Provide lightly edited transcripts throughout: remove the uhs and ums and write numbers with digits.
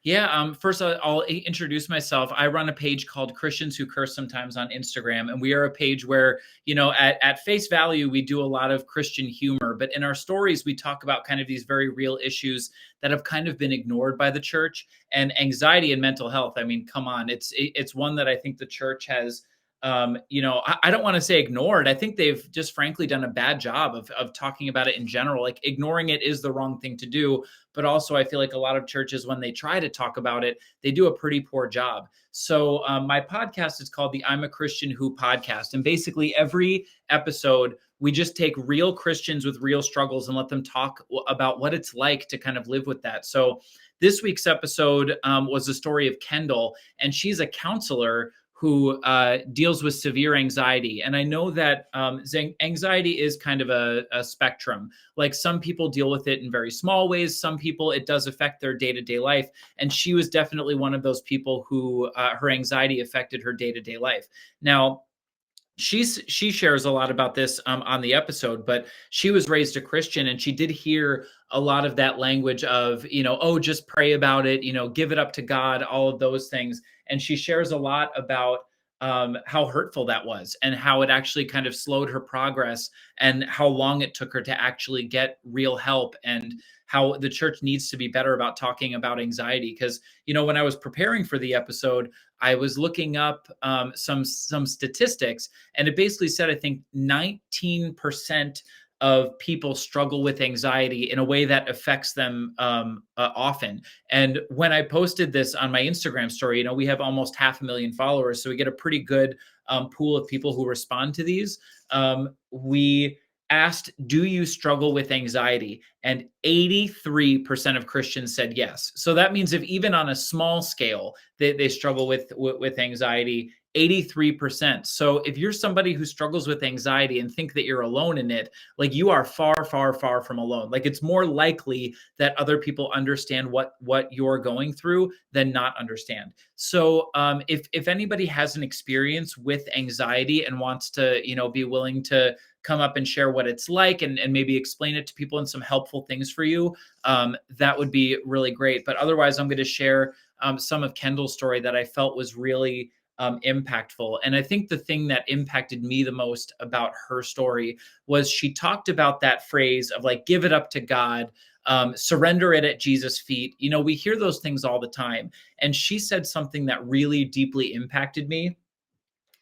Yeah, first I'll introduce myself. I run a page called Christians Who Curse Sometimes on Instagram, and we are a page where, at face value, we do a lot of Christian humor, but in our stories, we talk about kind of these very real issues that have kind of been ignored by the church. And anxiety and mental health. I mean, come on, it's one that I think the church has. I don't want to say ignored. I think they've just frankly done a bad job of talking about it in general. Like ignoring it is the wrong thing to do, but also I feel like a lot of churches, when they try to talk about it, they do a pretty poor job. So my podcast is called the I'm a Christian Who podcast, and basically every episode we just take real Christians with real struggles and let them talk about what it's like to kind of live with that. So this week's episode was the story of Kendall, and she's a counselor who deals with severe anxiety. And I know that anxiety is kind of a spectrum. Like some people deal with it in very small ways. Some people, it does affect their day-to-day life. And she was definitely one of those people who her anxiety affected her day-to-day life. Now, she shares a lot about this on the episode, but she was raised a Christian, and she did hear a lot of that language of, oh, just pray about it, give it up to God, all of those things. And she shares a lot about how hurtful that was, and how it actually kind of slowed her progress, and how long it took her to actually get real help, and how the church needs to be better about talking about anxiety. Because when I was preparing for the episode, I was looking up some statistics, and it basically said I think 19% of people struggle with anxiety in a way that affects them often. And when I posted this on my Instagram story, we have almost 500,000 followers, so we get a pretty good pool of people who respond to these. We asked, do you struggle with anxiety? And 83% of Christians said yes. So that means if even on a small scale, they struggle with anxiety, 83%. So if you're somebody who struggles with anxiety and think that you're alone in it, like you are far, far, far from alone. Like it's more likely that other people understand what you're going through than not understand. So if anybody has an experience with anxiety and wants to, be willing to come up and share what it's like, and maybe explain it to people and some helpful things for you, that would be really great. But otherwise, I'm going to share some of Kendall's story that I felt was really impactful. And I think the thing that impacted me the most about her story was she talked about that phrase of like, give it up to God, surrender it at Jesus' feet. We hear those things all the time. And she said something that really deeply impacted me.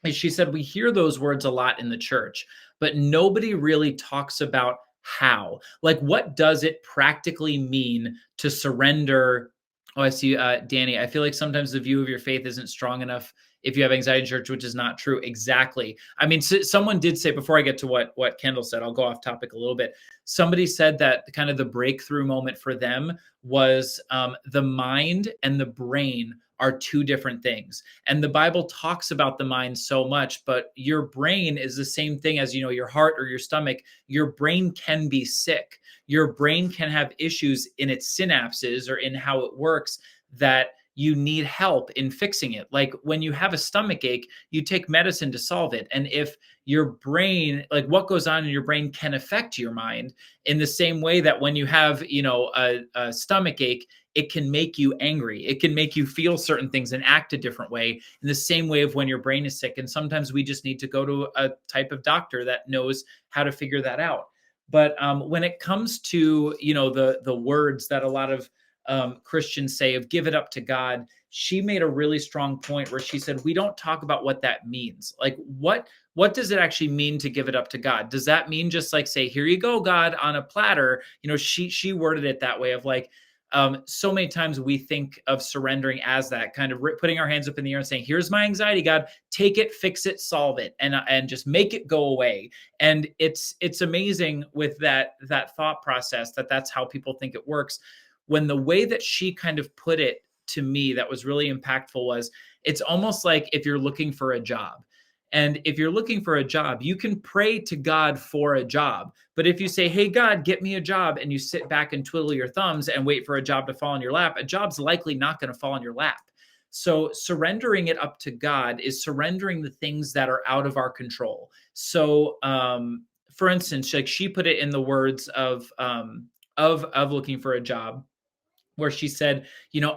And she said, we hear those words a lot in the church, but nobody really talks about how. Like, what does it practically mean to surrender? Oh, I see, Danny. I feel like sometimes the view of your faith isn't strong enough if you have anxiety in church, which is not true. Exactly. I mean, someone did say, before I get to what Kendall said, I'll go off topic a little bit. Somebody said that kind of the breakthrough moment for them was the mind and the brain are two different things. And the Bible talks about the mind so much, but your brain is the same thing as, your heart or your stomach. Your brain can be sick. Your brain can have issues in its synapses or in how it works that you need help in fixing it. Like when you have a stomach ache, you take medicine to solve it. And if your brain, like what goes on in your brain can affect your mind in the same way that when you have, a stomach ache, it can make you angry. It can make you feel certain things and act a different way in the same way of when your brain is sick. And sometimes we just need to go to a type of doctor that knows how to figure that out. But when it comes to, the words that a lot of Christians say of give it up to God, she made a really strong point where she said, we don't talk about what that means. Like what does it actually mean to give it up to God? Does that mean just like say, here you go, God, on a platter? She worded it that way of like, so many times we think of surrendering as that kind of putting our hands up in the air and saying, here's my anxiety, God, take it, fix it, solve it, and just make it go away. And it's amazing with that thought process that's how people think it works. When the way that she kind of put it to me that was really impactful was, it's almost like if you're looking for a job. And if you're looking for a job, you can pray to God for a job. But if you say, hey, God, get me a job, and you sit back and twiddle your thumbs and wait for a job to fall in your lap, a job's likely not going to fall in your lap. So surrendering it up to God is surrendering the things that are out of our control. So, for instance, like she put it in the words of looking for a job. where she said,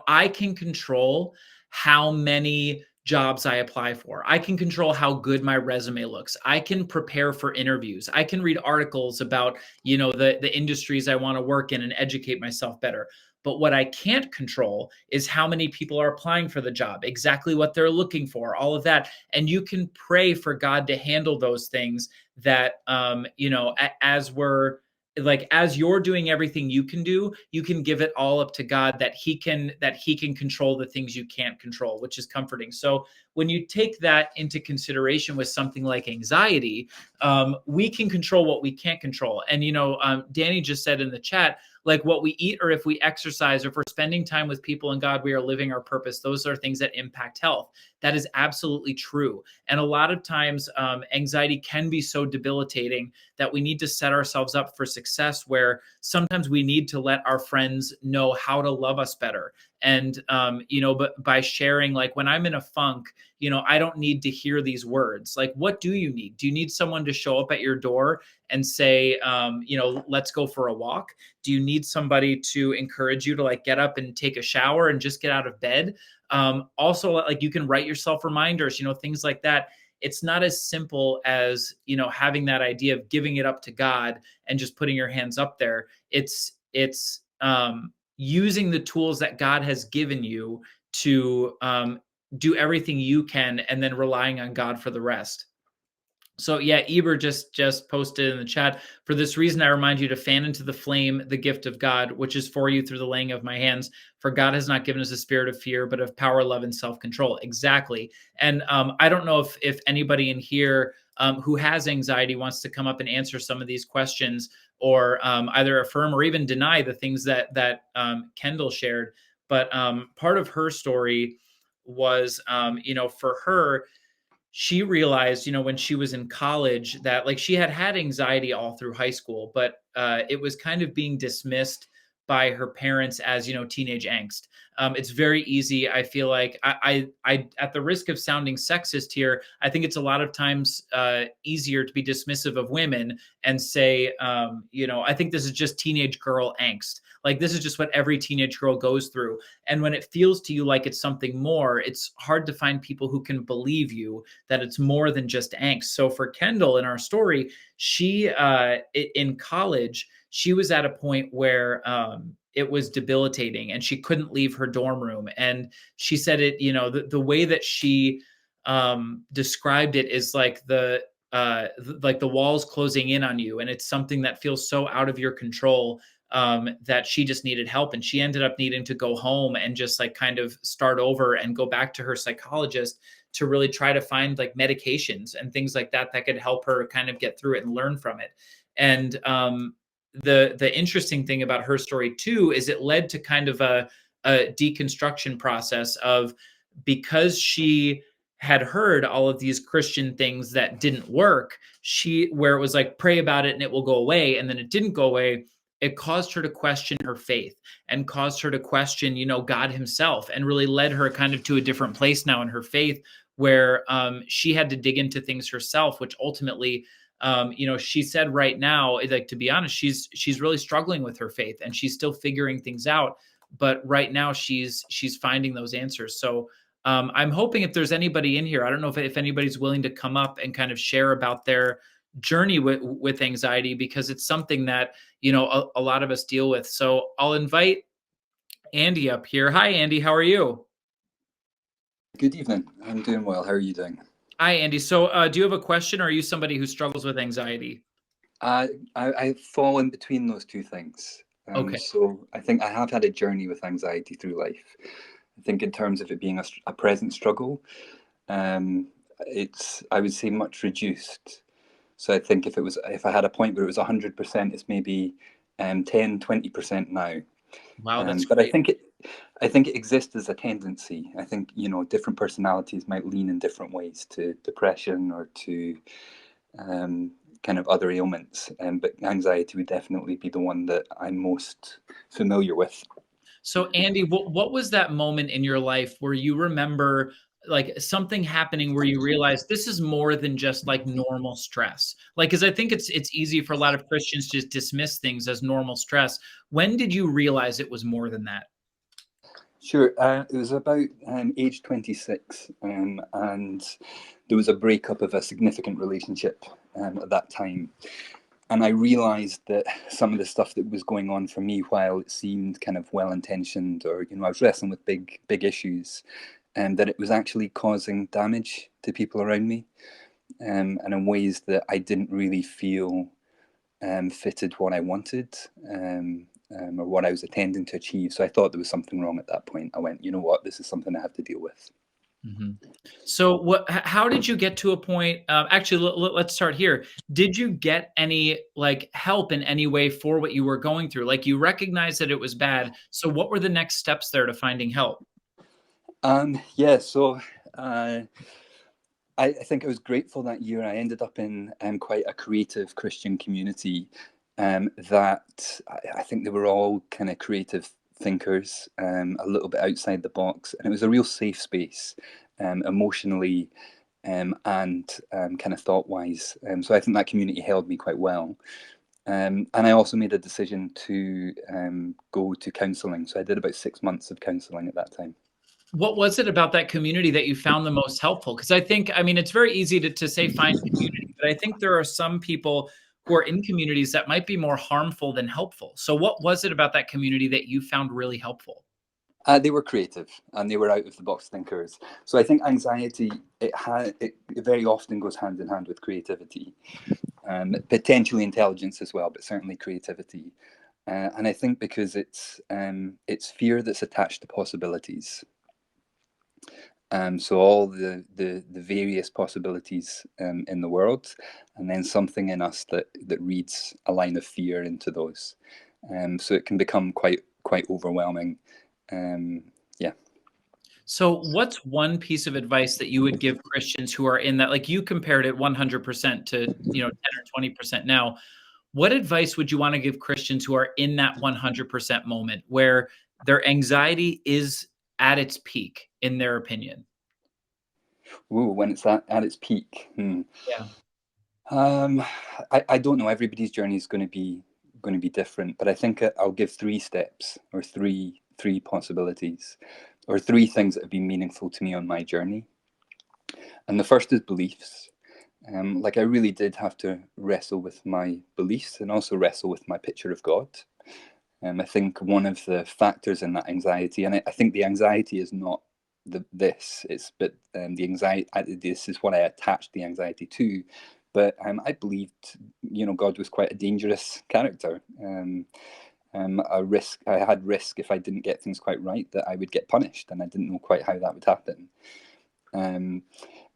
I can control how many jobs I apply for. I can control how good my resume looks. I can prepare for interviews. I can read articles about, the industries I want to work in and educate myself better. But what I can't control is how many people are applying for the job, exactly what they're looking for, all of that. And you can pray for God to handle those things that, as we're like, as you're doing everything you can do, you can give it all up to God, that he can control the things you can't control, which is comforting. So when you take that into consideration with something like anxiety, we can control what we can't control. And Danny just said in the chat, like, what we eat, or if we exercise, or if we're spending time with people in God, we are living our purpose. Those are things that impact health. That is absolutely true. And a lot of times, anxiety can be so debilitating that we need to set ourselves up for success, where sometimes we need to let our friends know how to love us better. And, but by sharing, like, when I'm in a funk, I don't need to hear these words. Like, what do you need? Do you need someone to show up at your door and say, let's go for a walk? Do you need somebody to encourage you to, like, get up and take a shower and just get out of bed? Also, like, you can write yourself reminders, things like that. It's not as simple as, having that idea of giving it up to God and just putting your hands up there. It's using the tools that God has given you to do everything you can, and then relying on God for the rest. So yeah, Eber just posted in the chat, for this reason I remind you to fan into the flame the gift of God, which is for you through the laying of my hands. For God has not given us a spirit of fear, but of power, love, and self-control. Exactly. And I don't know if anybody in here who has anxiety wants to come up and answer some of these questions, or either affirm or even deny the things that Kendall shared. But part of her story was, for her, she realized, when she was in college, that, like, she had anxiety all through high school, but it was kind of being dismissed by her parents as, teenage angst. It's very easy. I feel like at the risk of sounding sexist here, I think it's a lot of times easier to be dismissive of women and say, I think this is just teenage girl angst. Like, this is just what every teenage girl goes through. And when it feels to you like it's something more, it's hard to find people who can believe you that it's more than just angst. So for Kendall in our story, she in college, she was at a point where it was debilitating and she couldn't leave her dorm room. And she said the way that she described it is like like the walls closing in on you, and it's something that feels so out of your control, that she just needed help. And she ended up needing to go home and just, like, kind of start over and go back to her psychologist to really try to find, like, medications and things like that could help her kind of get through it and learn from it. And the interesting thing about her story too is it led to kind of a deconstruction process of, because she had heard all of these Christian things that didn't work, where it was like, pray about it and it will go away, and then it didn't go away. It caused her to question her faith and caused her to question, God himself, and really led her kind of to a different place now in her faith, where she had to dig into things herself, which ultimately, she said right now, like, to be honest, she's really struggling with her faith and she's still figuring things out. But right now she's finding those answers. So I'm hoping, if there's anybody in here, I don't know if anybody's willing to come up and kind of share about their journey with anxiety, because it's something that, a lot of us deal with. So I'll invite Andy up here. Hi, Andy. How are you? Good evening. I'm doing well. How are you doing? Hi, Andy. So do you have a question, or are you somebody who struggles with anxiety? I fall in between those two things. Okay. So I think I have had a journey with anxiety through life. I think in terms of it being a present struggle, it's, I would say, much reduced. So I think if I had a point where it was 100%, it's maybe 10, 20% now. Wow, that's But great. I think it exists as a tendency. I think, different personalities might lean in different ways to depression or to kind of other ailments. But anxiety would definitely be the one that I'm most familiar with. So Andy, what was that moment in your life where you remember, like, something happening where you realized this is more than just, like, normal stress? Like, because I think it's easy for a lot of Christians to dismiss things as normal stress. When did you realize it was more than that? Sure. It was about age 26, and there was a breakup of a significant relationship at that time. And I realized that some of the stuff that was going on for me, while it seemed kind of well intentioned, or I was wrestling with big issues, that it was actually causing damage to people around me, and in ways that I didn't really feel fitted what I wanted, or what I was intending to achieve. So I thought there was something wrong at that point. I went, you know what, this is something I have to deal with. Mhm. So how did you get to a point, actually, let's start here. Did you get any, like, help in any way for what you were going through? Like, you recognized that it was bad, so what were the next steps there to finding help? Yeah, so uh, I think I was grateful that year. I ended up in quite a creative Christian community, that I think they were all kind of creative thinkers, a little bit outside the box, and it was a real safe space, emotionally, and kind of thought wise. So I think that community held me quite well. And I also made a decision to go to counselling. So I did about 6 months of counselling at that time. What was it about that community that you found the most helpful? Because I think, I mean, it's very easy to say find community, but I think there are some people who are in communities that might be more harmful than helpful. So what was it about that community that you found really helpful? They were creative and they were out of the box thinkers. So I think anxiety, it very often goes hand in hand with creativity, potentially intelligence as well, but certainly creativity. And I think because it's fear that's attached to possibilities. So all the various possibilities in the world, and then something in us that reads a line of fear into those. So it can become quite overwhelming. Um, yeah. So what's one piece of advice that you would give Christians who are in that, like, you compared it 100% to, 10 or 20% now. What advice would you want to give Christians who are in that 100% moment where their anxiety is at its peak, in their opinion? Ooh, when it's at its peak. Yeah. Um, I don't know. Everybody's journey is going to be different, but I think I'll give three steps, or three possibilities, or three things that have been meaningful to me on my journey. And the first is beliefs. Like I really did have to wrestle with my beliefs and also wrestle with my picture of God. I think one of the factors in that anxiety, and I think the anxiety is not it's but the anxiety. This is what I attached the anxiety to, but I believed, God was quite a dangerous character. A risk. I had risk if I didn't get things quite right, that I would get punished, and I didn't know quite how that would happen. Um,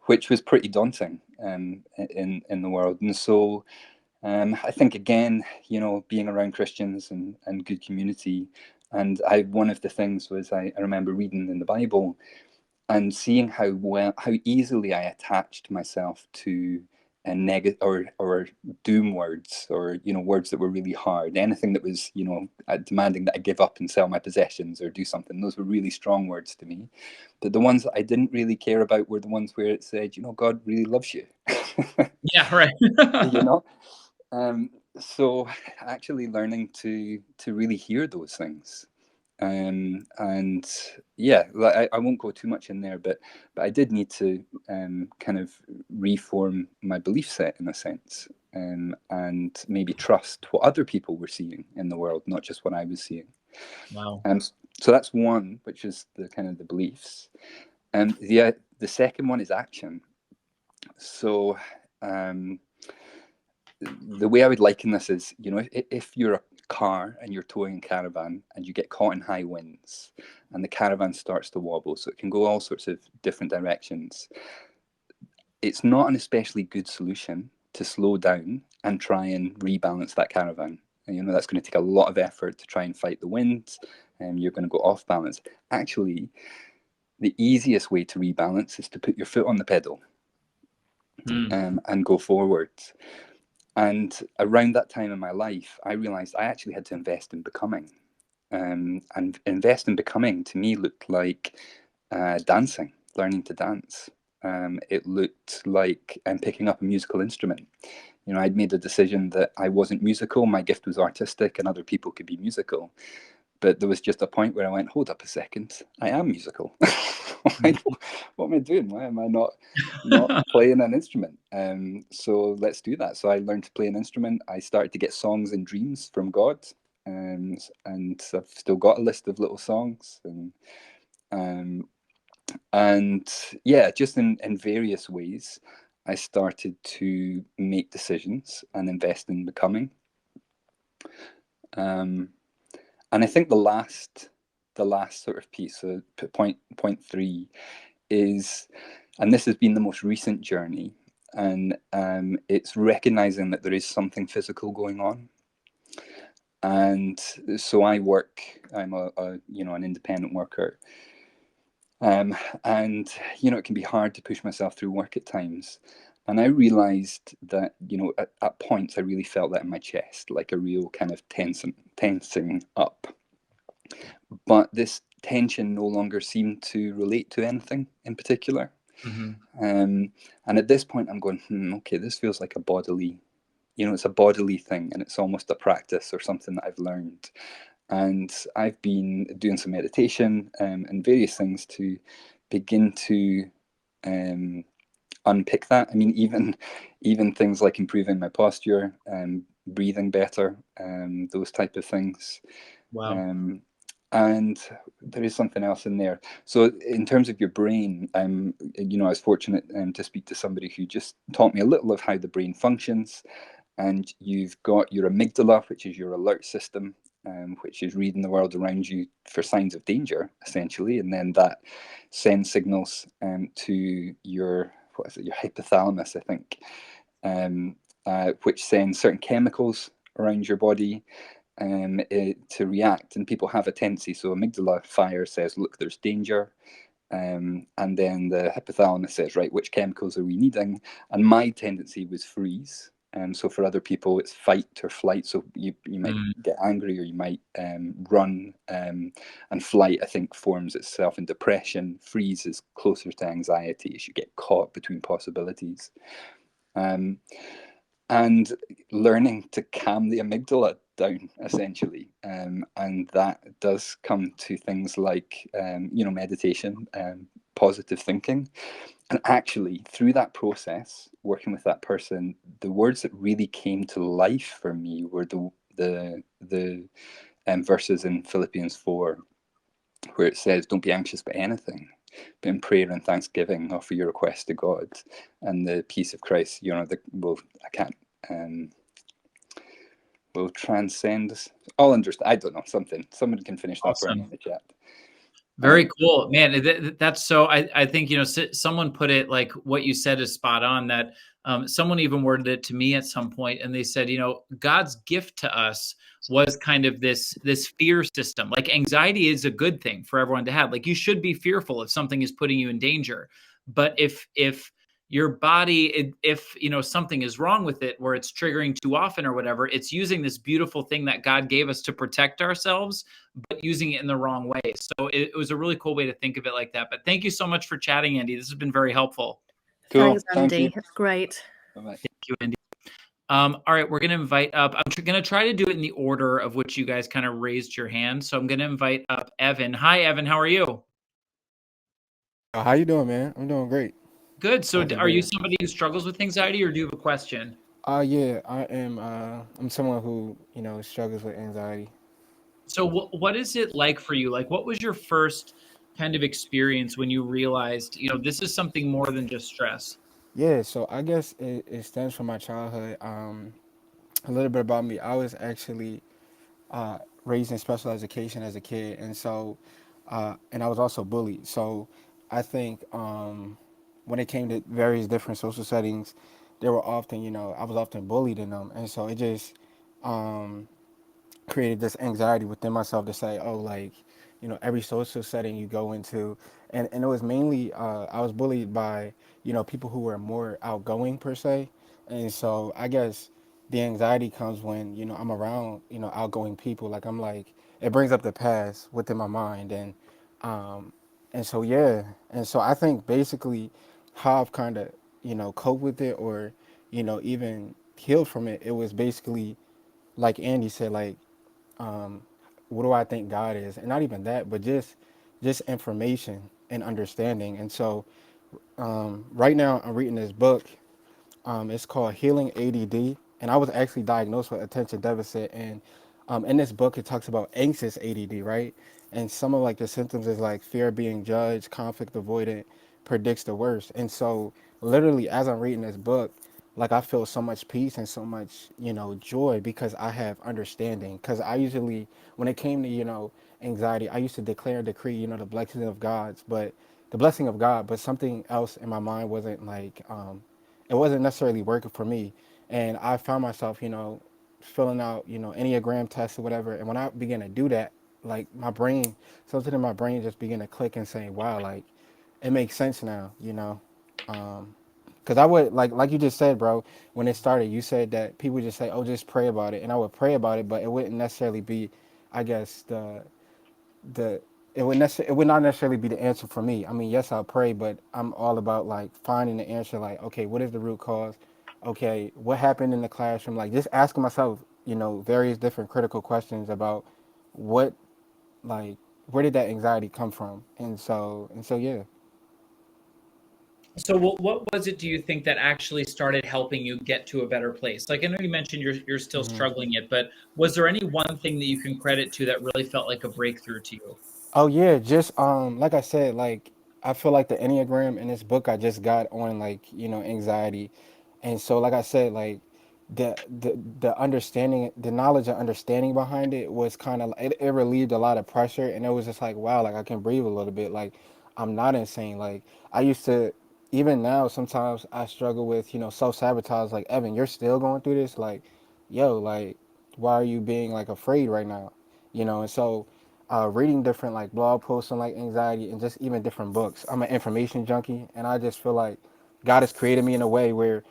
which was pretty daunting in the world, and so I think again, being around Christians and good community, and one of the things was I remember reading in the Bible and seeing how easily I attached myself to a negative or doom words, or words that were really hard. Anything that was demanding that I give up and sell my possessions or do something. Those were really strong words to me. But the ones that I didn't really care about were the ones where it said, God really loves you. Yeah, right. you know um, so actually learning to really hear those things, and yeah, like, I won't go too much in there, but I did need to kind of reform my belief set in a sense, and maybe trust what other people were seeing in the world, not just what I was seeing. Wow. So that's one, which is the kind of the beliefs, and the second one is action. So um, the way I would liken this is, if you're a car and you're towing a caravan and you get caught in high winds and the caravan starts to wobble, so it can go all sorts of different directions. It's not an especially good solution to slow down and try and rebalance that caravan. And, that's going to take a lot of effort to try and fight the wind, and you're going to go off balance. Actually, the easiest way to rebalance is to put your foot on the pedal, Hmm. and go forward. And around that time in my life, I realized I actually had to invest in becoming. And invest in becoming to me looked like dancing, learning to dance. It looked like picking up a musical instrument. I'd made a decision that I wasn't musical. My gift was artistic, and other people could be musical. but there was just a point where I went, hold up a second, I am musical. What am I doing? Why am I not playing an instrument? So let's do that. So I learned to play an instrument. I started to get songs and dreams from God, and I've still got a list of little songs, um, and yeah, just in various ways, I started to make decisions and invest in becoming. Um, and I think the last sort of piece, so point 3 is, and this has been the most recent journey, and it's recognizing that there is something physical going on. And so I work. I'm an independent worker, and it can be hard to push myself through work at times. And I realized that at points I really felt that in my chest, like a real kind of tensing up. But this tension no longer seemed to relate to anything in particular. Mhm. And at this point, I'm going, okay, this feels like a bodily, it's a bodily thing, and it's almost a practice or something that I've learned. And I've been doing some meditation and various things to begin to um, unpick that. I mean, even things like improving my posture, breathing better, those type of things. Wow. Um, and there is something else in there. So, in terms of your brain, I was fortunate to speak to somebody who just taught me a little of how the brain functions. And you've got your amygdala, which is your alert system, which is reading the world around you for signs of danger, essentially, and then that sends signals to your what is it, your hypothalamus, I think, which sends certain chemicals around your body to react. And people have a tendency. So amygdala fire says, "Look, there's danger." And then the hypothalamus says, right, which chemicals are we needing? And my tendency was freeze. So for other people, it's fight or flight. So you might Mm, get angry, or you might run. And flight, I think, forms itself in depression. Freeze is closer to anxiety, as you get caught between possibilities. Um, and learning to calm the amygdala down, essentially. And that does come to things like meditation, positive thinking. And actually, through that process, working with that person, the words that really came to life for me were the verses in Philippians 4, where it says, "Don't be anxious about anything, but in prayer and thanksgiving offer your request to God, and the peace of Christ, I can't um, will transcend all understand." I don't know, something. Somebody can finish that for me awesome. in the chat. Very Um, cool, man. That's so. I think someone put it like what you said is spot on. That someone even worded it to me at some point, and they said, God's gift to us was kind of this fear system. Like anxiety is a good thing for everyone to have. Like you should be fearful if something is putting you in danger. But if your body, if something is wrong with it, where it's triggering too often or whatever, it's using this beautiful thing that God gave us to protect ourselves, but using it in the wrong way. So it was a really cool way to think of it like that. But thank you so much for chatting, Andy. This has been very helpful. cool. Thanks, Thank you. Andy. It's great. Bye-bye. Thank you, Andy. All right, we're going to invite up. I'm going to try to do it in the order of which you guys kind of raised your hand. So I'm going to invite up Evan. Hi, Evan. How are you? How you doing, man? I'm doing great. Good. So Glad to are be you here. somebody who struggles with anxiety, or do you have a question? Yeah, I am. I'm someone who struggles with anxiety. So what is it like for you? Like, what was your first kind of experience when you realized, this is something more than just stress? Yeah, so I guess it stems from my childhood. A little bit about me. I was actually raised in special education as a kid, and I was also bullied. So I think when it came to various different social settings, there were often, I was often bullied in them, and so it just um, created this anxiety within myself to say, oh, like, every social setting you go into, and it was mainly I was bullied by people who were more outgoing per se, and so I guess the anxiety comes when I'm around outgoing people. Like I'm like it brings up the past within my mind, um, and so yeah, and so I think basically how I've kind of coped with it or even healed from it. It was basically like Andy said, like um, what do I think God is, and not even that, but just information and understanding. And so right now I'm reading this book. It's called Healing ADD, and I was actually diagnosed with attention deficit. And in this book, it talks about anxious ADD, right? And some of like the symptoms is like fear of being judged, conflict avoidant, predicts the worst. And so, literally, as I'm reading this book, like I feel so much peace and so much, joy because I have understanding. Because I usually, when it came to, anxiety, I used to declare and decree, the blessing of God, but something else in my mind wasn't like, it wasn't necessarily working for me. And I found myself, filling out, Enneagram tests or whatever. And when I began to do that, like my brain, something in my brain just began to click and say, wow, like it makes sense now. Because I would, like you just said, bro, when it started, you said that people would just say, oh, just pray about it. And I would pray about it, but it wouldn't necessarily be, I guess, the it would not necessarily be the answer for me. I mean, yes, I'll pray, but I'm all about like finding the answer. Like, okay, what is the root cause? Okay, what happened in the classroom? Like, just asking myself, various different critical questions about what, like, where did that anxiety come from? And so, yeah. So what was it, do you think, that actually started helping you get to a better place? Like, I know you mentioned you're still struggling it, but was there any one thing that you can credit to that really felt like a breakthrough to you? Oh yeah, just like I said, like I feel like the Enneagram in this book I just got on like, anxiety. And so like I said, like the understanding, the knowledge and understanding behind it was kind of it relieved a lot of pressure, and it was just like, wow, like I can breathe a little bit. Like I'm not insane. Like I used to, even now sometimes I struggle with, self-sabotage, like, Evan, you're still going through this, like, yo, like why are you being like afraid right now? And so reading different like blog posts on like anxiety and just even different books. I'm an information junkie, and I just feel like God has created me in a way where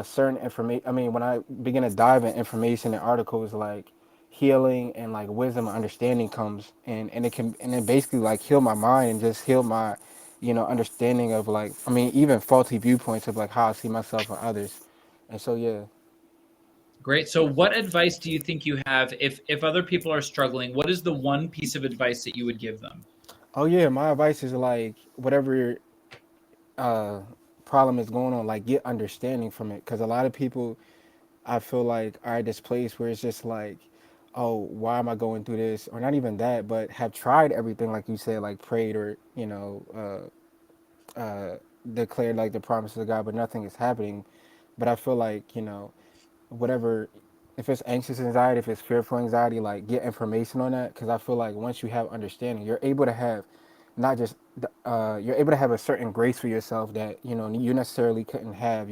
certain information. I mean, when I begin to dive in information and articles, like healing and like wisdom and understanding comes, and it can, and it basically like heal my mind and just heal my, understanding of like, I mean, even faulty viewpoints of like how I see myself and others. And so yeah. Great. So what advice do you think you have if other people are struggling? What is the one piece of advice that you would give them? Oh yeah, my advice is like whatever uh problem is going on, like get understanding from it, because a lot of people I feel like are at this place where it's just like, oh, why am I going through this? Or not even that, but have tried everything, like you said, like prayed or, declared like the promises of God, but nothing is happening. But I feel like, whatever, if it's anxious anxiety, if it's fearful anxiety, like get information on that, because I feel like once you have understanding, you're able to have not just you're able to have a certain grace for yourself that you necessarily couldn't have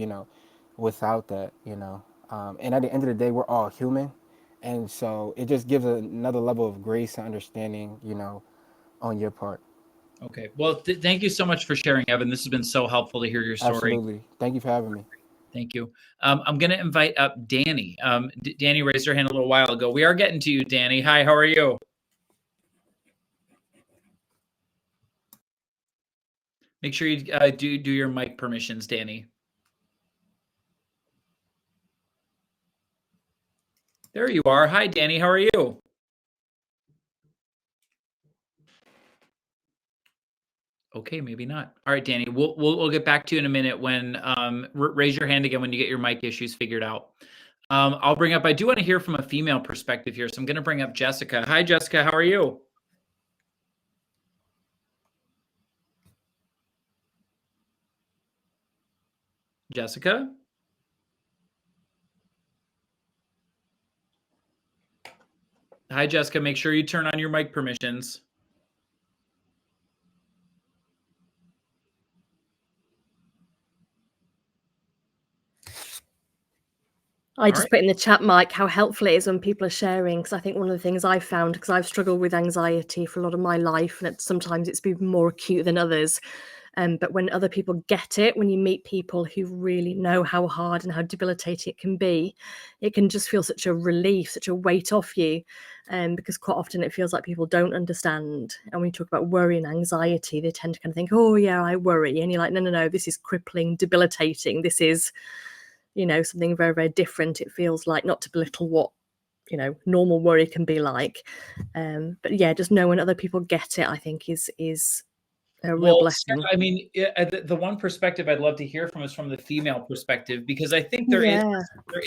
without that. And at the end of the day, we're all human, and so it just gives another level of grace and understanding on your part. Okay. Well, thank you so much for sharing, Evan. This has been so helpful to hear your story. Absolutely, thank you for having me. Thank you. I'm going to invite up Danny. Danny raised her hand a little while ago. We are getting to you, Danny. Hi, how are you? Make sure you do your mic permissions, Danny. There you are. Hi, Danny. How are you? Okay, maybe not. All right, Danny. We'll get back to you in a minute when raise your hand again when you get your mic issues figured out. I'll bring up. I do want to hear from a female perspective here, so I'm going to bring up Jessica. Hi, Jessica. How are you? Jessica? Hi, Jessica. Make sure you turn on your mic permissions. I just put in the chat, Mike, how helpful it is when people are sharing, because I think one of the things I've found, because I've struggled with anxiety for a lot of my life, and sometimes it's been more acute than others. But when other people get it, when you meet people who really know how hard and how debilitating it can be, it can just feel such a relief, such a weight off you. Because quite often it feels like people don't understand. And when you talk about worry and anxiety, they tend to kind of think, oh, yeah, I worry. And you're like, no, this is crippling, debilitating. This is something very, very different. It feels like, not to belittle what normal worry can be like. But yeah, just knowing other people get it, I think is a real blessing. Sarah, I mean, the one perspective I'd love to hear from is from the female perspective, because I think there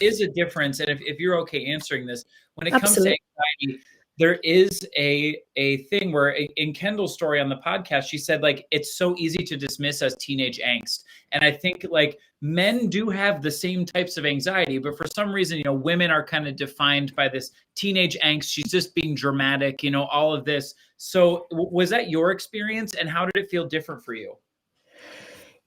is a difference. And if you're okay answering this, when it comes to anxiety, there is a thing where in Kendall's story on the podcast, she said, like, it's so easy to dismiss as teenage angst. And I think, like, men do have the same types of anxiety, but for some reason, women are kind of defined by this teenage angst. She's just being dramatic, all of this. So was that your experience, and how did it feel different for you?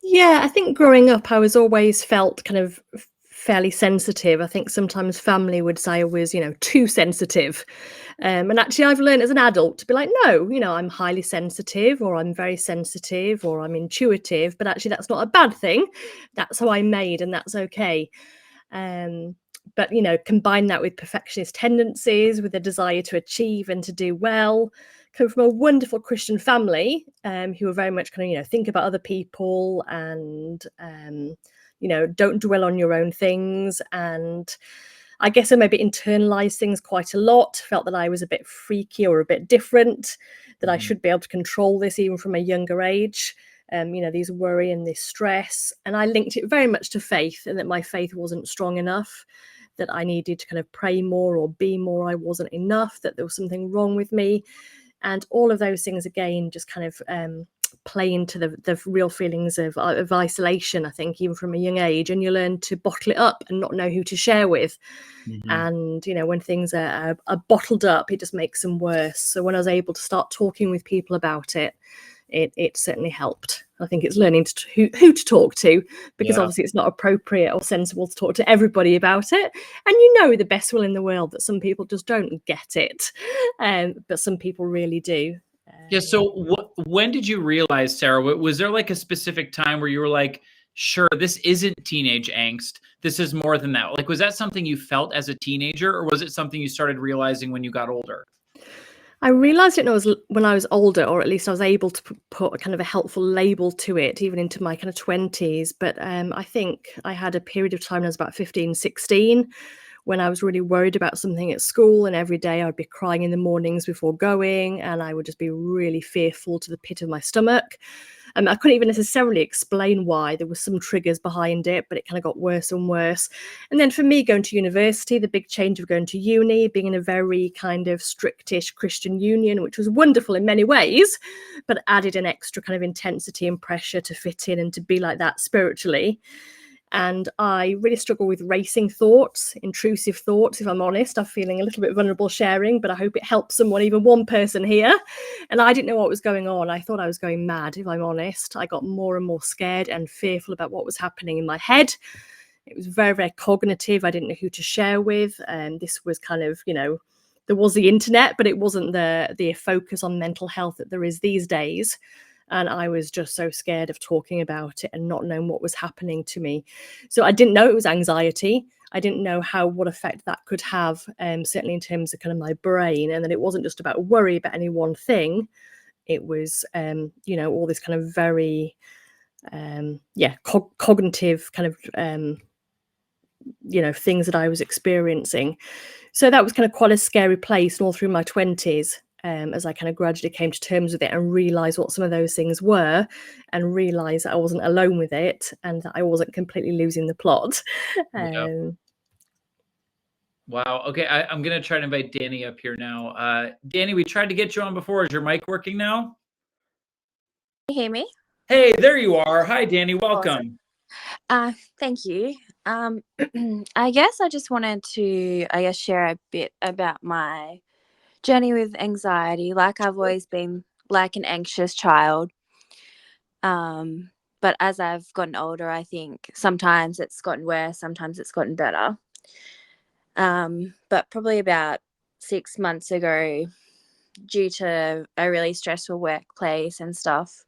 Yeah, I think growing up, I was always felt kind of fairly sensitive. I think sometimes family would say I was, too sensitive. And actually, I've learned as an adult to be like, no, I'm highly sensitive, or I'm very sensitive, or I'm intuitive. But actually, that's not a bad thing. That's how I'm made, and that's okay. But, combine that with perfectionist tendencies, with a desire to achieve and to do well. Come from a wonderful Christian family who are very much kind of, think about other people and, don't dwell on your own things. And I guess I maybe internalized things quite a lot, felt that I was a bit freaky or a bit different, that I should be able to control this even from a younger age. These worry and this stress. And I linked it very much to faith, and that my faith wasn't strong enough, that I needed to kind of pray more or be more. I wasn't enough, that there was something wrong with me. And all of those things, again, just kind of play into the real feelings of isolation, I think, even from a young age. And you learn to bottle it up and not know who to share with. And, when things are bottled up, it just makes them worse. So when I was able to start talking with people about it, it certainly helped. I think it's learning who to talk to, because obviously it's not appropriate or sensible to talk to everybody about it. And the best will in the world that some people just don't get it, but some people really do. Yeah. So when did you realize, Sarah, was there like a specific time where you were like, sure, this isn't teenage angst, this is more than that? Like, was that something you felt as a teenager, or was it something you started realizing when you got older? I realised it when I was older, or at least I was able to put a kind of a helpful label to it, even into my kind of 20s. But I think I had a period of time when I was about 15, 16, when I was really worried about something at school, and every day I'd be crying in the mornings before going, and I would just be really fearful to the pit of my stomach. I couldn't even necessarily explain why. There were some triggers behind it, but it kind of got worse and worse. And then for me, going to university, the big change of going to uni, being in a very kind of strictish Christian union, which was wonderful in many ways, but added an extra kind of intensity and pressure to fit in and to be like that spiritually. And I really struggle with racing thoughts, intrusive thoughts, if I'm honest. I'm feeling a little bit vulnerable sharing, but I hope it helps someone, even one person here. And I didn't know what was going on. I thought I was going mad, if I'm honest. I got more and more scared and fearful about what was happening in my head. It was very, very cognitive. I didn't know who to share with. And this was kind of, there was the internet, but it wasn't the focus on mental health that there is these days. And I was just so scared of talking about it and not knowing what was happening to me. So I didn't know it was anxiety. I didn't know what effect that could have, certainly in terms of kind of my brain. And that it wasn't just about worry about any one thing. It was, all this kind of very, cognitive kind of, things that I was experiencing. So that was kind of quite a scary place, and all through my 20s. As I kind of gradually came to terms with it and realised what some of those things were, and realised that I wasn't alone with it, and that I wasn't completely losing the plot. Wow. Okay, I'm going to try to invite Danny up here now. Danny, we tried to get you on before. Is your mic working now? Can you hear me? Hey, there you are. Hi, Danny. Welcome. Awesome. Thank you. I guess I just wanted to, share a bit about my journey with anxiety. Like, I've always been like an anxious child. But as I've gotten older, I think sometimes it's gotten worse, sometimes it's gotten better. But probably about 6 months ago, due to a really stressful workplace and stuff,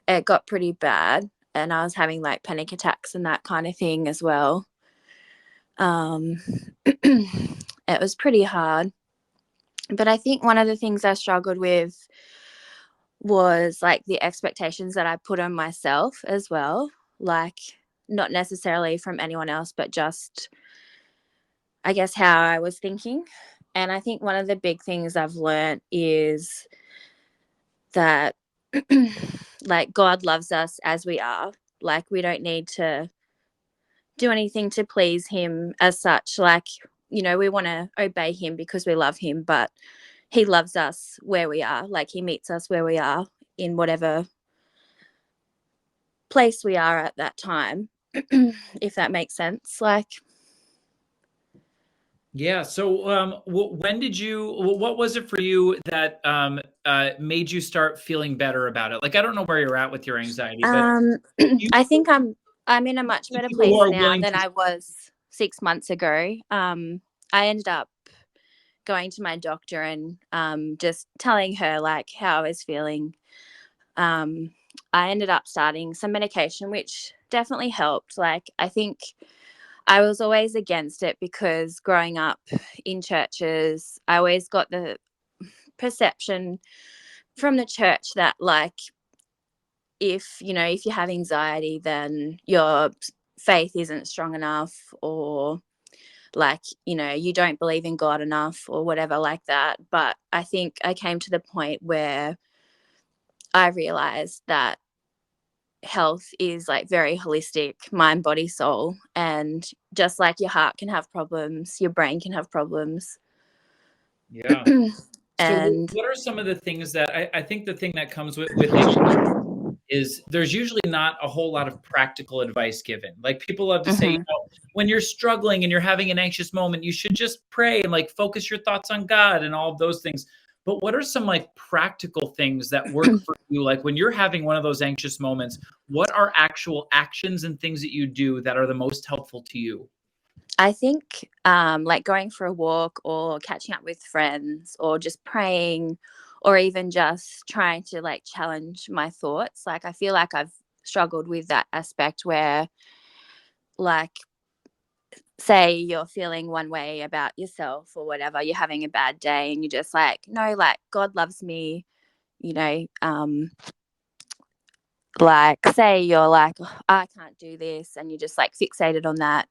it got pretty bad, and I was having like panic attacks and that kind of thing as well. It was pretty hard. But I think one of the things I struggled with was like the expectations that I put on myself as well. Like, not necessarily from anyone else, but just, I guess, how I was thinking. And I think one of the big things I've learned is that like God loves us as we are. Like we don't need to do anything to please him as such. Like, you know, we want to obey him because we love him, but he loves us where we are. Like he meets us where we are in whatever place we are at that time, if that makes sense. Like, Yeah. So, when did you? What was it for you that made you start feeling better about it? Like, I don't know where you're at with your anxiety, but um, you I think I'm in a much better people who place are now willing than to. I was 6 months ago. I ended up going to my doctor and just telling her like how I was feeling. Um, I ended up starting some medication, which definitely helped. Like, I think I was always against it because growing up in churches, I always got the perception from the church that, like, if you know, if you have anxiety, then your faith isn't strong enough, or like, you know, you don't believe in God enough, or whatever, like that. But I think I came to the point where I realized that health is like very holistic, mind, body, soul. And just like your heart can have problems, your brain can have problems. Yeah. So, And what are some of the things that I think the thing that comes with it is there's usually not a whole lot of practical advice given. Like people love to say, mhm, when you're struggling and you're having an anxious moment, you should just pray and like focus your thoughts on God and all of those things. But what are some like practical things that work for you? Like when you're having one of those anxious moments, what are actual actions and things that you do that are the most helpful to you? I think like going for a walk or catching up with friends or just praying or even just trying to like challenge my thoughts. Like I feel like I've struggled with that aspect where, like, say you're feeling one way about yourself or whatever, you're having a bad day and you're just like, no, like God loves me, you know. Like say you're like, "Oh, I can't do this," and you're just like fixated on that.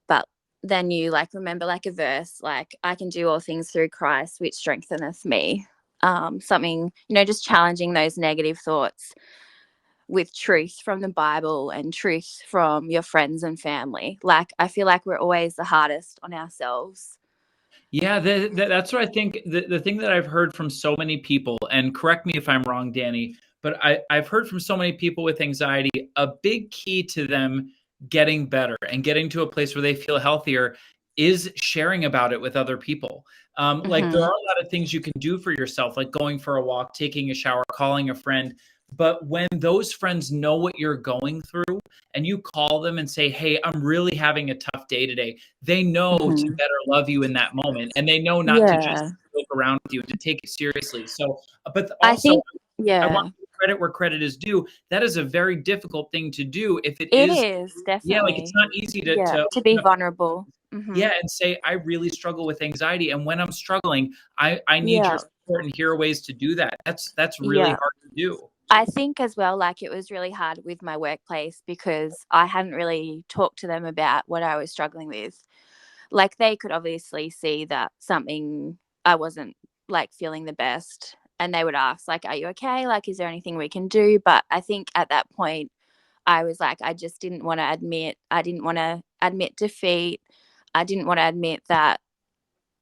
But then you like remember like a verse, like, I can do all things through Christ which strengtheneth me. Something, you know, just challenging those negative thoughts with truth from the Bible and truth from your friends and family. Like I feel like we're always the hardest on ourselves. Yeah, that's what I think. The thing that I've heard from so many people, and correct me if I'm wrong, Danny, but I've heard from so many people with anxiety, a big key to them getting better and getting to a place where they feel healthier is sharing about it with other people. Like there are Hmm. a lot of things you can do for yourself, like going for a walk, taking a shower, calling a friend. But when those friends know what you're going through and you call them and say, "Hey, I'm really having a tough day today," they know to Hmm. better love you in that moment, and they know not to just Yeah, joke around with you and to take it seriously. So, but I also, think, I want yeah, to give credit where credit is due. That is a very difficult thing to do. If it it is, is yeah, like it's definitely, not easy yeah, to to open be up, vulnerable. Hmm. yeah, and say, "I really struggle with anxiety, and when I'm struggling, I need your Yeah, support." And here are ways to do that. That's really yeah. hard to do. I think as well, like it was really hard with my workplace because I hadn't really talked to them about what I was struggling with. Like they could obviously see that something, I wasn't like feeling the best, and they would ask like, "Are you okay? Like, is there anything we can do?" But I think at that point, I was like, I just didn't want to admit. I didn't want to admit defeat. I didn't want to admit that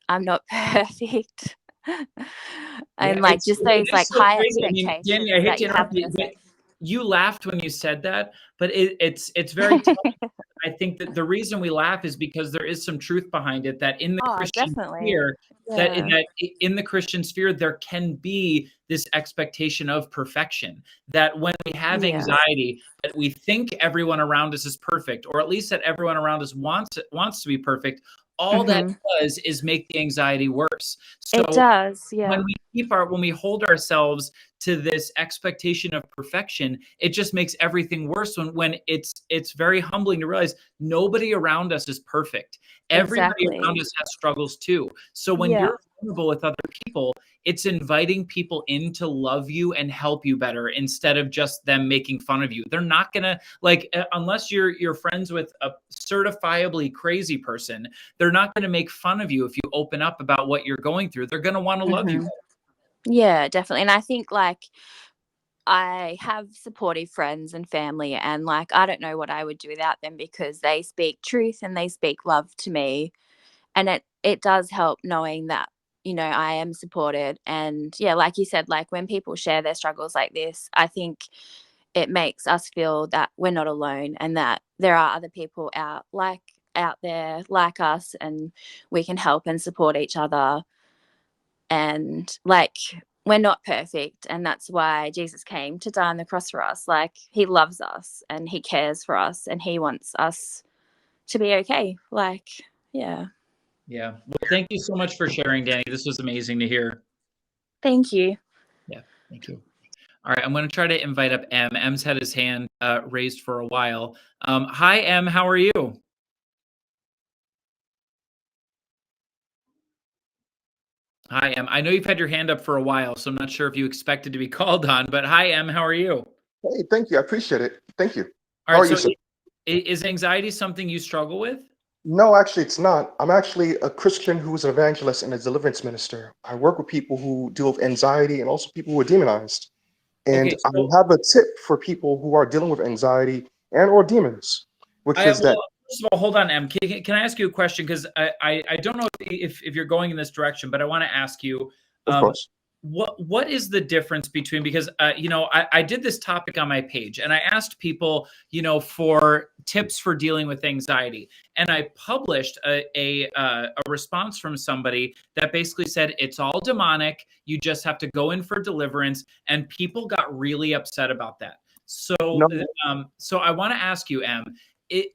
I'm not perfect. Yeah, And like just it those is like so high crazy. I mean, Danny, expectations I hate that to you have interrupt of you, but yourself. you laughed when you said that, but it's very telling. I think that the reason we laugh is because there is some truth behind it, that in the Oh, Christian definitely. sphere, Yeah. in the Christian sphere, there can be this expectation of perfection. That when we have Yeah. anxiety, that we think everyone around us is perfect, or at least that everyone around us wants to be perfect. All that Hmm. does is make the anxiety worse. It So does. Yeah. when we hold ourselves to this expectation of perfection, it just makes everything worse when it's very humbling to realize nobody around us is perfect. Everybody around Exactly. us has struggles too. So when Yeah. you're vulnerable with other people, it's inviting people in to love you and help you better instead of just them making fun of you. They're not gonna like unless you're friends with a certifiably crazy person, they're not gonna make fun of you if you open up about what you're going through. They're gonna want to love you. Yeah, definitely. And I think like I have supportive friends and family, and like I don't know what I would do without them because they speak truth and they speak love to me. And it does help knowing that, I am supported. And yeah, like you said, like when people share their struggles like this, I think it makes us feel that we're not alone and that there are other people out there like us, and we can help and support each other. And like we're not perfect, and that's why Jesus came to die on the cross for us. Like he loves us and he cares for us and he wants us to be okay. Like, yeah. Yeah. Well, thank you so much for sharing, Danny. This was amazing to hear. Thank you. Yeah. Thank you. All right. I'm going to try to invite up M. M's had his hand raised for a while. Hi, M. How are you? Hi, Em. I know you've had your hand up for a while, so I'm not sure if you expected to be called on, but hi, Em. How are you? Hey, thank you. I appreciate it. Thank you. All How right. are you, So sir? is anxiety something you struggle with? No, actually, it's not. I'm actually a Christian who's an evangelist and a deliverance minister. I work with people who deal with anxiety and also people who are demonized. And Okay. I So have a tip for people who are dealing with anxiety and or demons, which is that, first of all, hold on, Em. Can I ask you a question? Because I don't know if you're going in this direction, but I want to ask you, of um, course, what is the difference between, because I did this topic on my page and I asked people for tips for dealing with anxiety, and I published a response from somebody that basically said it's all demonic, you just have to go in for deliverance, and people got really upset about that. So no, so I want to ask you, Em, it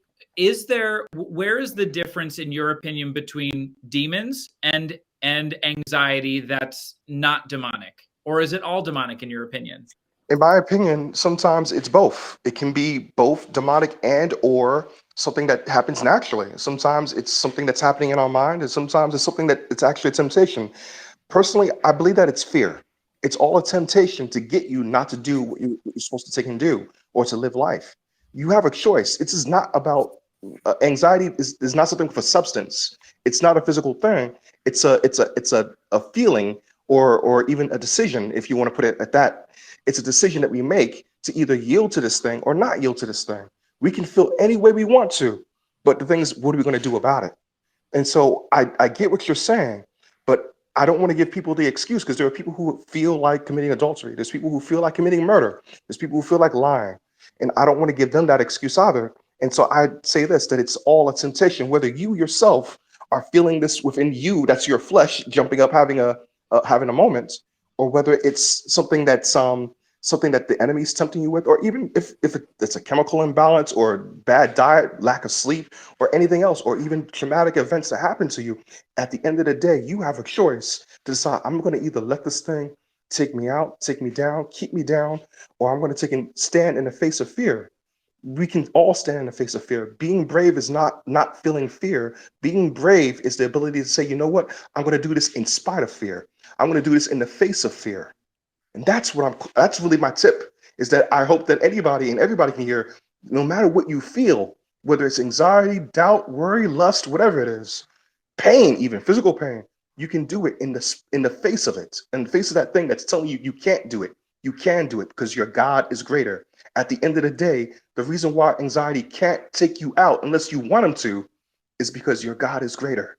where is the difference in your opinion between demons and anxiety that's not demonic? Or is it all demonic in your opinion? in my opinion, sometimes it's both. It can be both demonic and or something that happens naturally. Sometimes it's something that's happening in our mind, and sometimes it's something that it's actually a temptation. Personally, I believe that it's fear. It's all a temptation to get you not to do what you're supposed to take and do or to live life. You have a choice. It is not about anxiety is not something with a substance. It's not a physical thing. It's a feeling or even a decision, if you want to put it at that. It's a decision that we make to either yield to this thing or not yield to this thing. We can feel any way we want to, but the thing is, what are we going to do about it? And so I get what you're saying, but I don't want to give people the excuse because there are people who feel like committing adultery. There's people who feel like committing murder. There's people who feel like lying. And I don't want to give them that excuse either. And so I say this, that it's all a temptation, whether you yourself are feeling this within you, that's your flesh jumping up, having a moment, or whether it's something that the enemy is tempting you with, or even if it's a chemical imbalance or bad diet, lack of sleep, or anything else, or even traumatic events that happen to you. At the end of the day, you have a choice to decide, I'm going to either let this thing take me out, take me down, keep me down, or I'm going to take and stand in the face of fear. We can all stand in the face of fear. Being brave is not feeling fear. Being brave is the ability to say, you know what, I'm going to do this in spite of fear. I'm going to do this in the face of fear. And that's really my tip, is that I hope that anybody and everybody can hear, no matter what you feel, whether it's anxiety, doubt, worry, lust, whatever it is, pain, even physical pain, you can do it in the face of it, in the face of that thing that's telling you you can't do it. You can do it because your God is greater. At the end of the day, the reason why anxiety can't take you out unless you want him to is because your God is greater.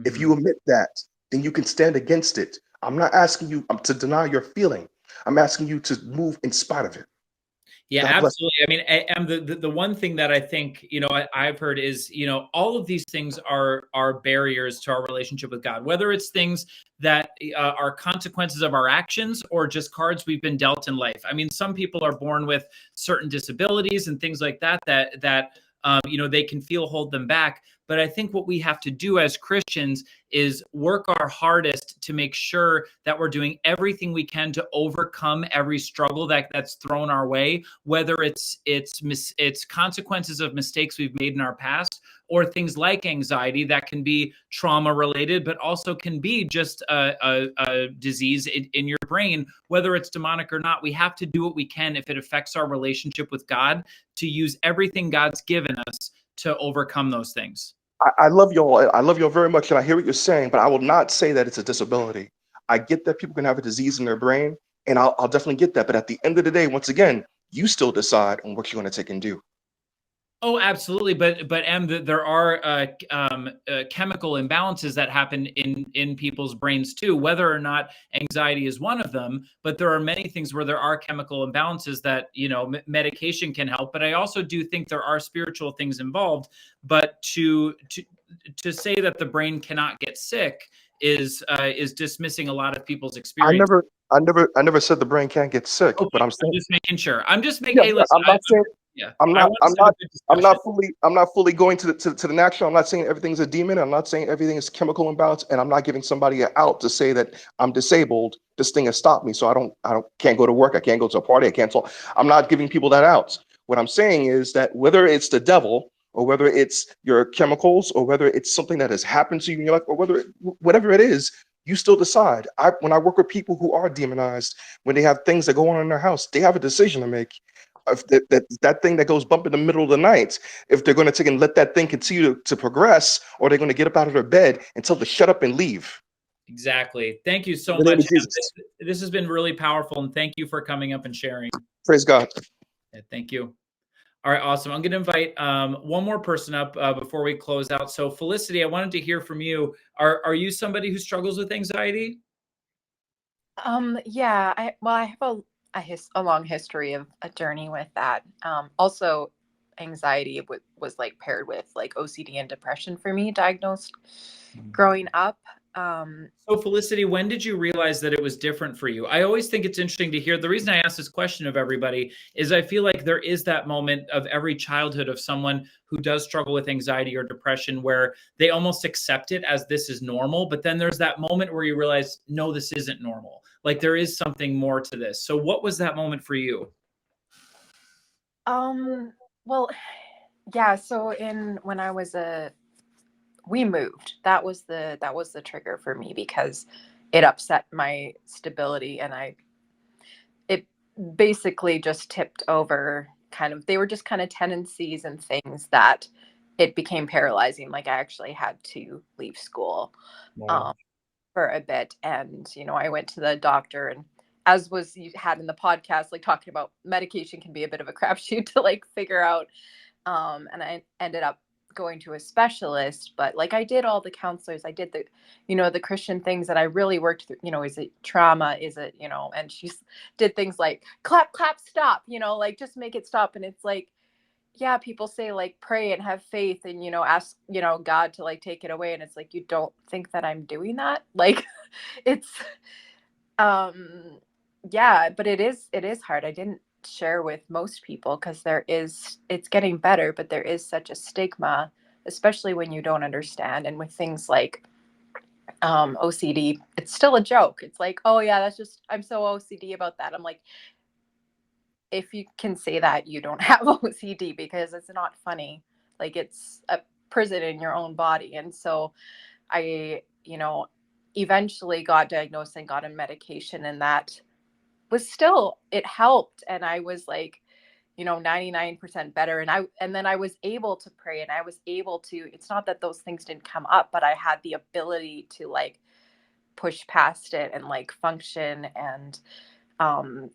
If Mhm. you admit that, then you can stand against it. I'm not asking you to deny your feeling. I'm asking you to move in spite of it. Yeah, God bless. absolutely. I mean, and the one thing that I think I've heard is all of these things are barriers to our relationship with God. Whether it's things that are consequences of our actions or just cards we've been dealt in life. I mean, some people are born with certain disabilities and things like that they can feel hold them back. But I think what we have to do as Christians is work our hardest to make sure that we're doing everything we can to overcome every struggle that's thrown our way, whether it's consequences of mistakes we've made in our past, or things like anxiety that can be trauma related, but also can be just a disease in your brain, whether it's demonic or not. We have to do what we can if it affects our relationship with God, to use everything God's given us to overcome those things. I love y'all. I love y'all very much, and I hear what you're saying, but I will not say that it's a disability. I get that people can have a disease in their brain, and I'll definitely get that. But at the end of the day, once again, you still decide on what you're going to take and do. Oh, absolutely. But there are chemical imbalances that happen in people's brains too, whether or not anxiety is one of them. But there are many things where there are chemical imbalances that, medication can help. But I also do think there are spiritual things involved. But to say that the brain cannot get sick is dismissing a lot of people's I experience. never, I never said the brain can't get sick, Okay, but I'm I'm saying, just making sure. I'm just making. yeah, Hey, yeah, listen. I'm not saying. Yeah, I'm I not. want I'm to have a not. good I'm discussion. not fully. I'm not fully going to the natural. I'm not saying everything's a demon. I'm not saying everything is chemical imbalance, and I'm not giving somebody an out to say that I'm disabled. This thing has stopped me, so I can't go to work. I can't go to a party. I can't talk. I'm not giving people that out. What I'm saying is that whether it's the devil or whether it's your chemicals or whether it's something that has happened to you in your life or whatever it is, you still decide. When I work with people who are demonized, when they have things that go on in their house, they have a decision to make. If that thing that goes bump in the middle of the night, if they're going to take and let that thing continue to progress, or they're going to get up out of their bed and tell them to shut up and leave. Exactly. Thank you so In the name much. of Jesus. This has been really powerful, and thank you for coming up and sharing. Praise God. Yeah, thank you. All right, awesome. I'm going to invite one more person up before we close out. So, Felicity, I wanted to hear from you. Are you somebody who struggles with anxiety? Yeah, I have a long history of a journey with that. Also, anxiety was like paired with like OCD and depression for me, diagnosed growing up. So, Felicity, when did you realize that it was different for you? I always think it's interesting to hear. The reason I ask this question of everybody is I feel like there is that moment of every childhood of someone who does struggle with anxiety or depression where they almost accept it as this is normal. But then there's that moment where you realize, no, this isn't normal. Like there is something more to this. So, what was that moment for you? Well, yeah. So when I was we moved. That was the trigger for me because it upset my stability, and it basically just tipped over. They were just kind of tendencies and things that it became paralyzing. Like I actually had to leave school. Wow. For a bit, and I went to the doctor, and as was you had in the podcast, like talking about medication can be a bit of a crapshoot to like figure out, and I ended up going to a specialist. But like I did all the counselors, I did the Christian things that I really worked through. Is it trauma, is it, and she did things like clap clap stop, like just make it stop. And it's like, yeah, people say like pray and have faith and ask God to like take it away, and it's like, you don't think that I'm doing that? Like it's um yeah, but it is hard. I didn't share with most people because it's getting better, but there is such a stigma, especially when you don't understand. And with things like OCD, it's still a joke. It's like, oh yeah, that's just, I'm so OCD about that. I'm like, if you can say that, you don't have OCD, because it's not funny. Like it's a prison in your own body. And so I, eventually got diagnosed and got on medication, and that was still, it helped. And I was like, 99% better. And then I was able to pray, and I was able to, it's not that those things didn't come up, but I had the ability to like push past it and like function. And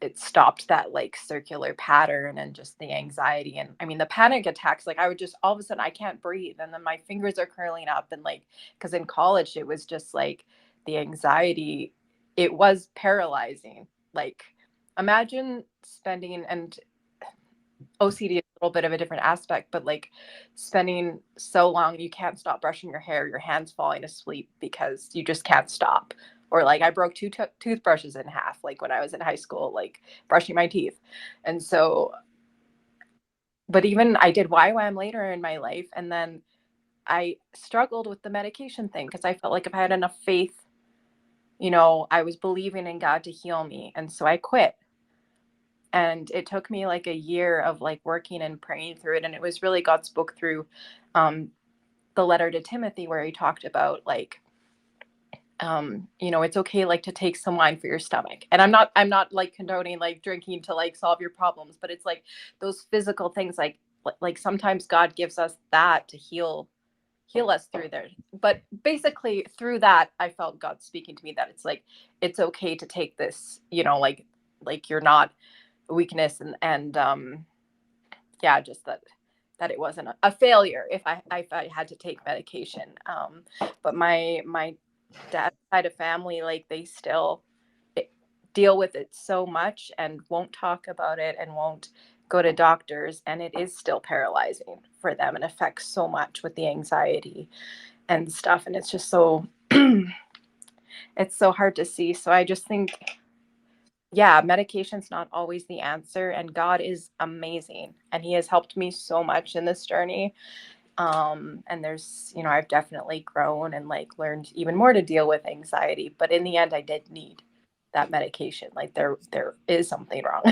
it stopped that like circular pattern and just the anxiety. And I mean, the panic attacks, like I would just, all of a sudden I can't breathe, and then my fingers are curling up, and like, because in college it was just like the anxiety, it was paralyzing. Like imagine spending, and OCD is a little bit of a different aspect, but like spending so long, you can't stop brushing your hair, your hands falling asleep because you just can't stop. Or like I broke two toothbrushes in half, like when I was in high school, like brushing my teeth. And so, but even I did YWAM later in my life. And then I struggled with the medication thing because I felt like if I had enough faith, you know, I was believing in God to heal me. And so I quit. And it took me like a year of like working and praying through it. And it was really God spoke through the letter to Timothy, where he talked about like, you know, it's okay like to take some wine for your stomach. And I'm not like condoning like drinking to like solve your problems, but it's like those physical things, like sometimes God gives us that to heal us through there. But basically through that, I felt God speaking to me that it's like, it's okay to take this, you know, like you're not a weakness, and yeah, just that it wasn't a failure if I had to take medication. But my dad's side of family, like they still deal with it so much and won't talk about it and won't go to doctors, and it is still paralyzing for them and affects so much with the anxiety and stuff, and it's just so it's so hard to see. So I just think, yeah, medication's not always the answer, and God is amazing and he has helped me so much in this journey. And there's, you know, I've definitely grown and like learned even more to deal with anxiety, but in the end I did need that medication. Like there is something wrong.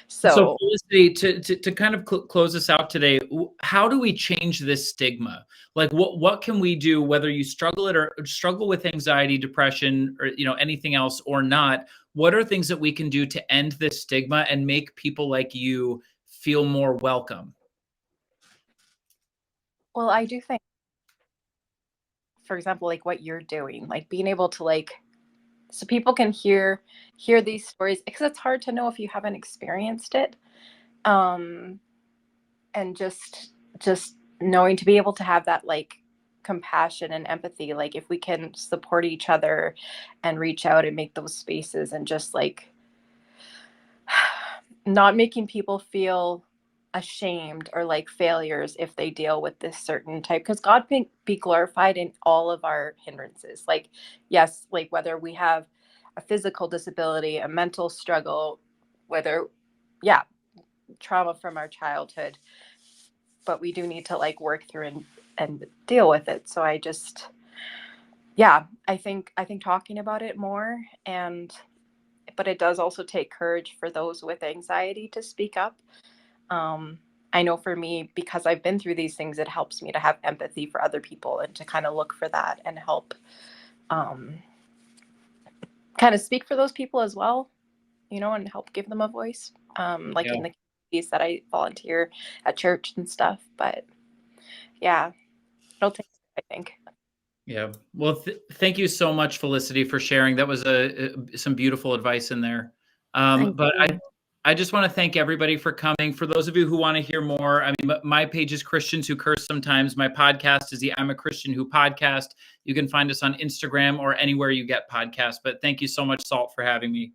So So Felicity, to kind of close us out today, how do we change this stigma? Like what can we do, whether you struggle it or struggle with anxiety, depression, or you know anything else or not? What are things that we can do to end this stigma and make people like you feel more welcome? well, I do think, for example, like what you're doing, like being able to like, so people can hear these stories, because it's hard to know if you haven't experienced it. um and just knowing to be able to have that like compassion and empathy, like if we can support each other and reach out and make those spaces, and just like not making people feel ashamed or like failures if they deal with this certain type, because God be glorified in all of our hindrances. Like, yes, like whether we have a physical disability, a mental struggle, whether, yeah, trauma from our childhood, but we do need to like work through and deal with it. So I just, yeah, I think talking about it more, and but it does also take courage for those with anxiety to speak up. I know for me, because I've been through these things, it helps me to have empathy for other people and to kind of look for that and help um, kind of speak for those people as well, you know, and help give them a voice, like Yeah. in the communities that I volunteer at church and stuff. But yeah, it'll take, I think. Yeah. Well, thank you so much, Felicity, for sharing. That was some beautiful advice in there. Thank But you. I just want to thank everybody for coming. For those of you who want to hear more, I mean, my page is Christians Who Curse Sometimes. My podcast is the I'm a Christian Who podcast. You can find us on Instagram or anywhere you get podcasts. But thank you so much, Salt, for having me.